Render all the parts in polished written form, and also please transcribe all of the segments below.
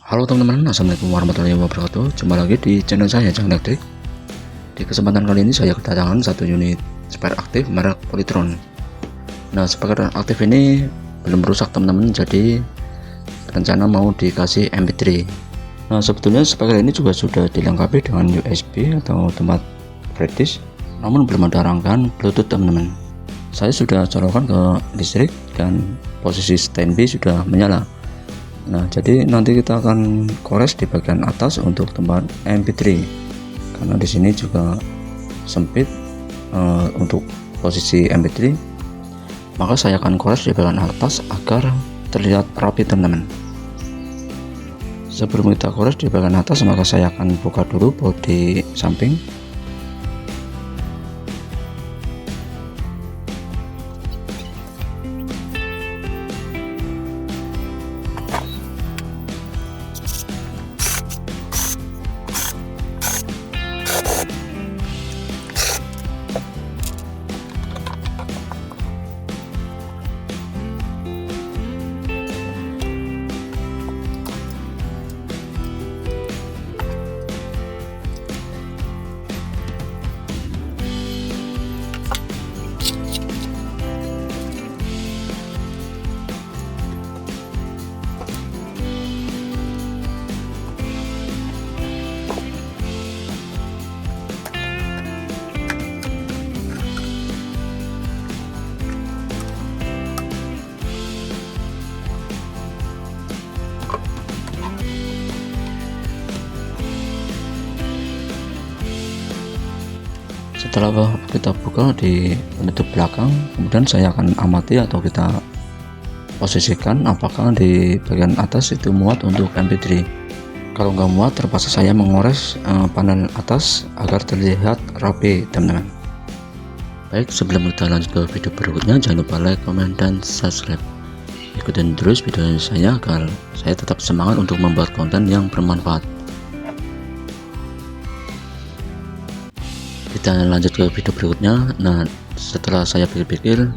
Halo teman-teman, assalamualaikum warahmatullahi wabarakatuh. Jumpa lagi di channel saya, Jang Elektrik. Di kesempatan kali ini saya kedatangan satu unit spare aktif merek Polytron. Nah, spare aktif ini belum rusak teman-teman, jadi rencana mau dikasih MP3. Nah, sebetulnya spare ini juga sudah dilengkapi dengan USB atau tempat flash, namun belum ada rangkaian Bluetooth teman-teman. Saya sudah colokkan ke listrik dan posisi standby sudah menyala. Nah, jadi nanti kita akan kores di bagian atas untuk tempat MP3, karena di sini juga sempit untuk posisi MP3, maka saya akan kores di bagian atas agar terlihat rapi teman-teman. Sebelum kita kores di bagian atas, maka saya akan buka dulu bodi samping. Setelah kita buka di penutup belakang, kemudian saya akan amati atau kita posisikan apakah di bagian atas itu muat untuk MP3. Kalau nggak muat, terpaksa saya mengores panel atas agar terlihat rapi teman-teman. Baik, sebelum kita lanjut ke video berikutnya, jangan lupa like, comment, dan subscribe. Ikutin terus video saya agar saya tetap semangat untuk membuat konten yang bermanfaat. Kita lanjut ke video berikutnya. Nah, setelah saya pikir-pikir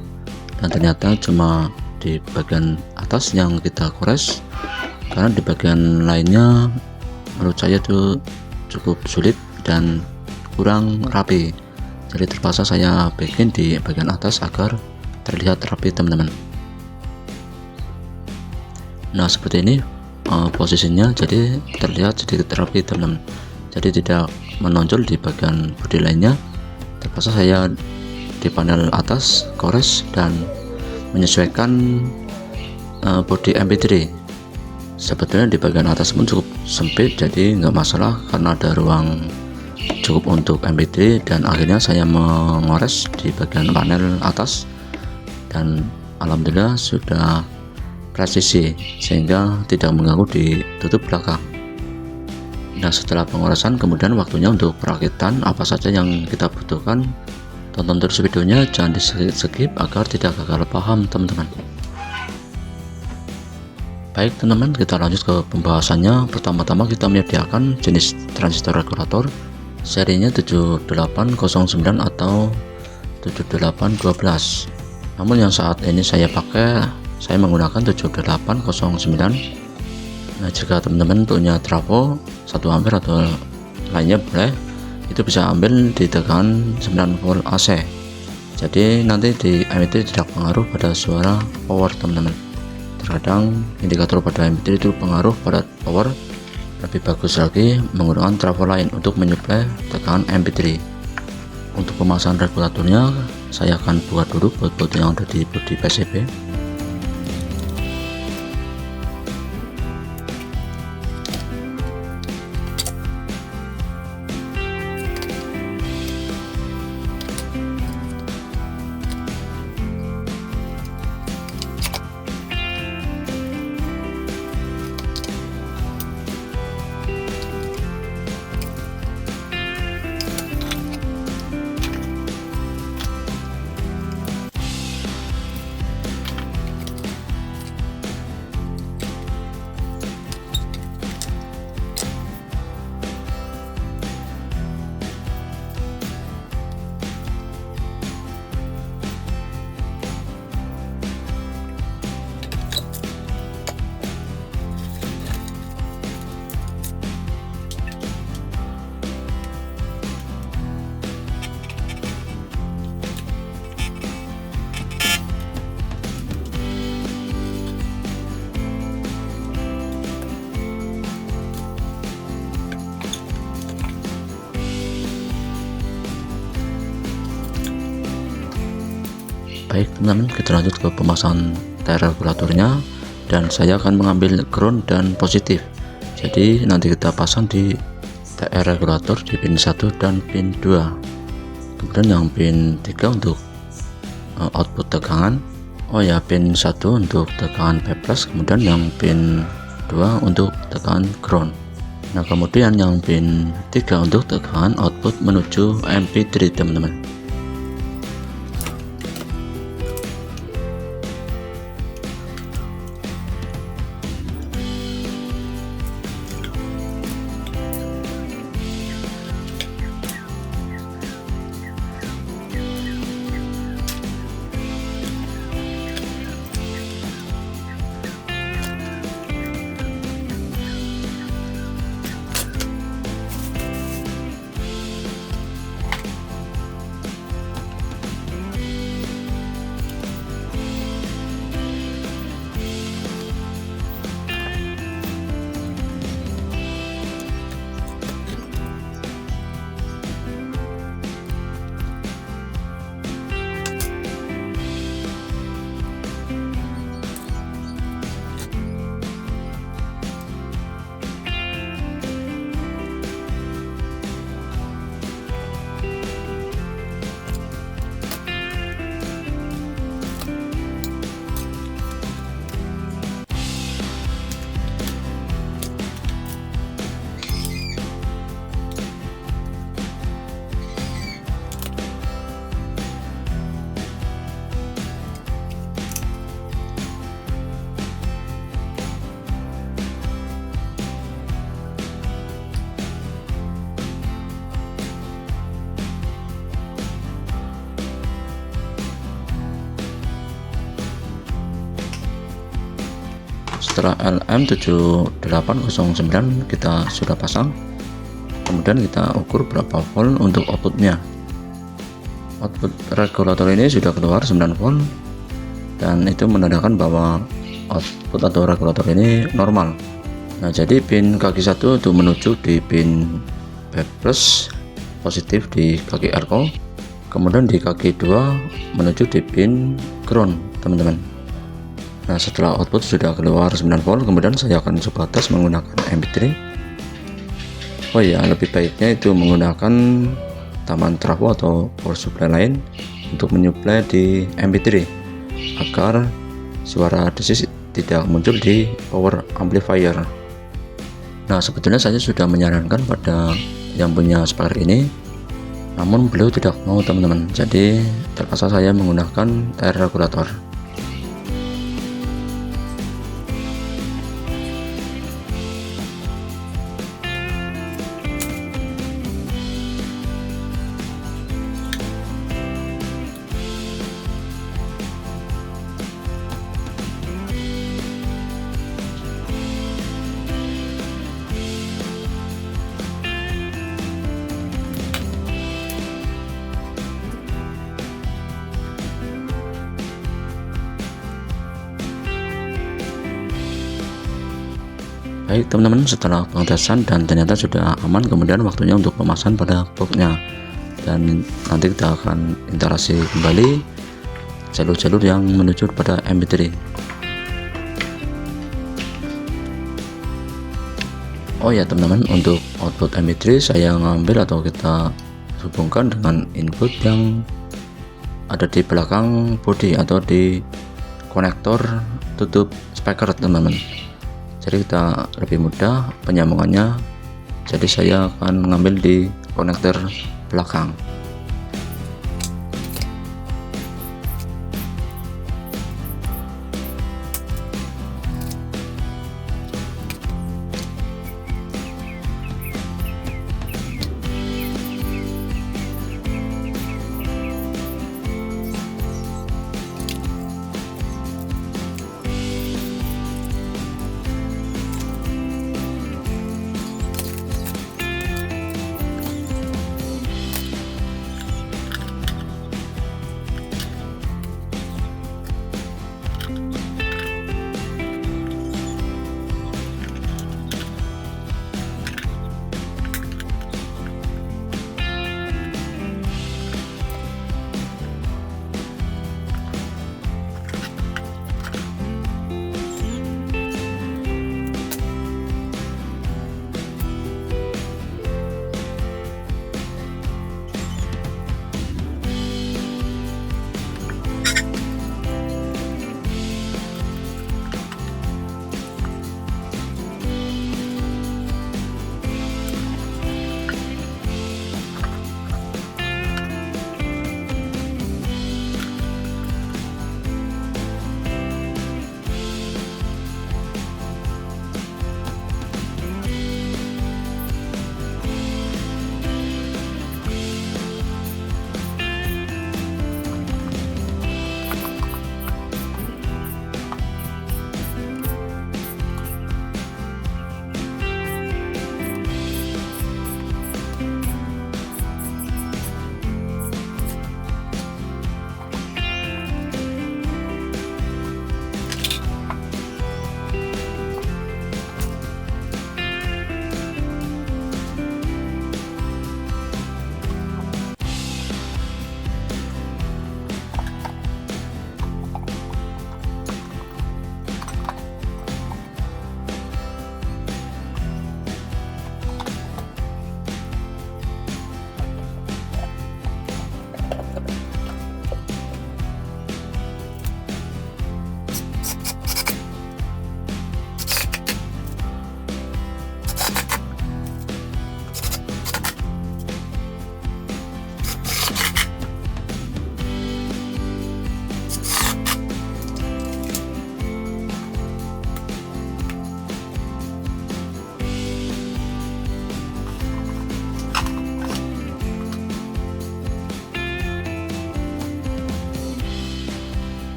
dan ternyata cuma di bagian atas yang kita kores, karena di bagian lainnya menurut saya itu cukup sulit dan kurang rapi, jadi terpaksa saya bikin di bagian atas agar terlihat rapi teman-teman. Nah, seperti ini posisinya, jadi terlihat sedikit rapi teman-teman, jadi tidak menonjol di bagian bodi lainnya. Terpaksa saya di panel atas kores dan menyesuaikan bodi MP3. Sebetulnya di bagian atas pun cukup sempit, jadi nggak masalah karena ada ruang cukup untuk MP3, dan akhirnya saya mengores di bagian panel atas dan alhamdulillah sudah presisi sehingga tidak mengganggu di tutup belakang. Nah, setelah pengoresan kemudian waktunya untuk perakitan apa saja yang kita butuhkan. Tonton terus videonya, jangan di skip agar tidak gagal paham teman-teman. Baik teman-teman, kita lanjut ke pembahasannya. Pertama-tama kita menyediakan jenis transistor regulator serinya 7809 atau 7812. Namun yang saat ini saya menggunakan 7809. Nah, jika teman-teman punya trafo 1 ampere atau lainnya boleh, itu bisa ambil di tegangan 9 volt AC. Jadi nanti di MP3 tidak pengaruh pada suara power teman-teman. Terkadang indikator pada MP3 itu pengaruh pada power. Lebih bagus lagi menggunakan trafo lain untuk menyuplai tegangan MP3. Untuk pemasangan regulatornya, saya akan buka dulu baut-baut yang ada di bodi PCB. Baik teman-teman, kita lanjut ke pemasangan tire regulatornya, dan saya akan mengambil ground dan positif. Jadi nanti kita pasang di tire regulator di pin 1 dan pin 2. Kemudian yang pin 3 untuk output tegangan. Oh ya, pin 1 untuk tegangan P+, kemudian yang pin 2 untuk tegangan ground. Nah, kemudian yang pin 3 untuk tegangan output menuju MP3 teman-teman. Setelah LM7809 kita sudah pasang, kemudian kita ukur berapa volt untuk outputnya. Output regulator ini sudah keluar 9 volt, dan itu menandakan bahwa output atau regulator ini normal. Nah, jadi pin kaki 1 untuk menuju di pin P+ positif di kaki RO, kemudian di kaki 2 menuju di pin ground teman-teman. Nah, setelah output sudah keluar 9 volt, kemudian saya akan coba tes menggunakan MP3. Oh ya, lebih baiknya itu menggunakan taman trafo atau power supply lain untuk menyuplai di MP3 agar suara desis tidak muncul di power amplifier. Nah, sebetulnya saya sudah menyarankan pada yang punya speaker ini, namun beliau tidak mau teman-teman, jadi terpaksa saya menggunakan tire regulator. Baik teman-teman, setelah pengetesan dan ternyata sudah aman, kemudian waktunya untuk pemasangan pada boxnya, dan nanti kita akan interaksi kembali jalur-jalur yang menuju pada MP3. Oh ya teman-teman, untuk output MP3 saya ngambil atau kita hubungkan dengan input yang ada di belakang body atau di konektor tutup speaker teman-teman. Jadi kita lebih mudah penyambungannya, jadi saya akan mengambil di konektor belakang.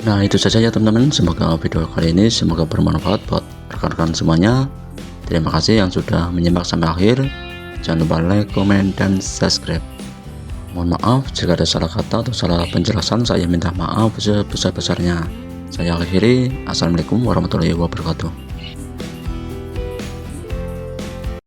Nah, itu saja ya teman-teman, semoga video kali ini semoga bermanfaat buat rekan-rekan semuanya. Terima kasih yang sudah menyimak sampai akhir. Jangan lupa like, komen, dan subscribe. Mohon maaf jika ada salah kata atau salah penjelasan, saya minta maaf sebesar-besarnya. Saya akhiri, assalamualaikum warahmatullahi wabarakatuh.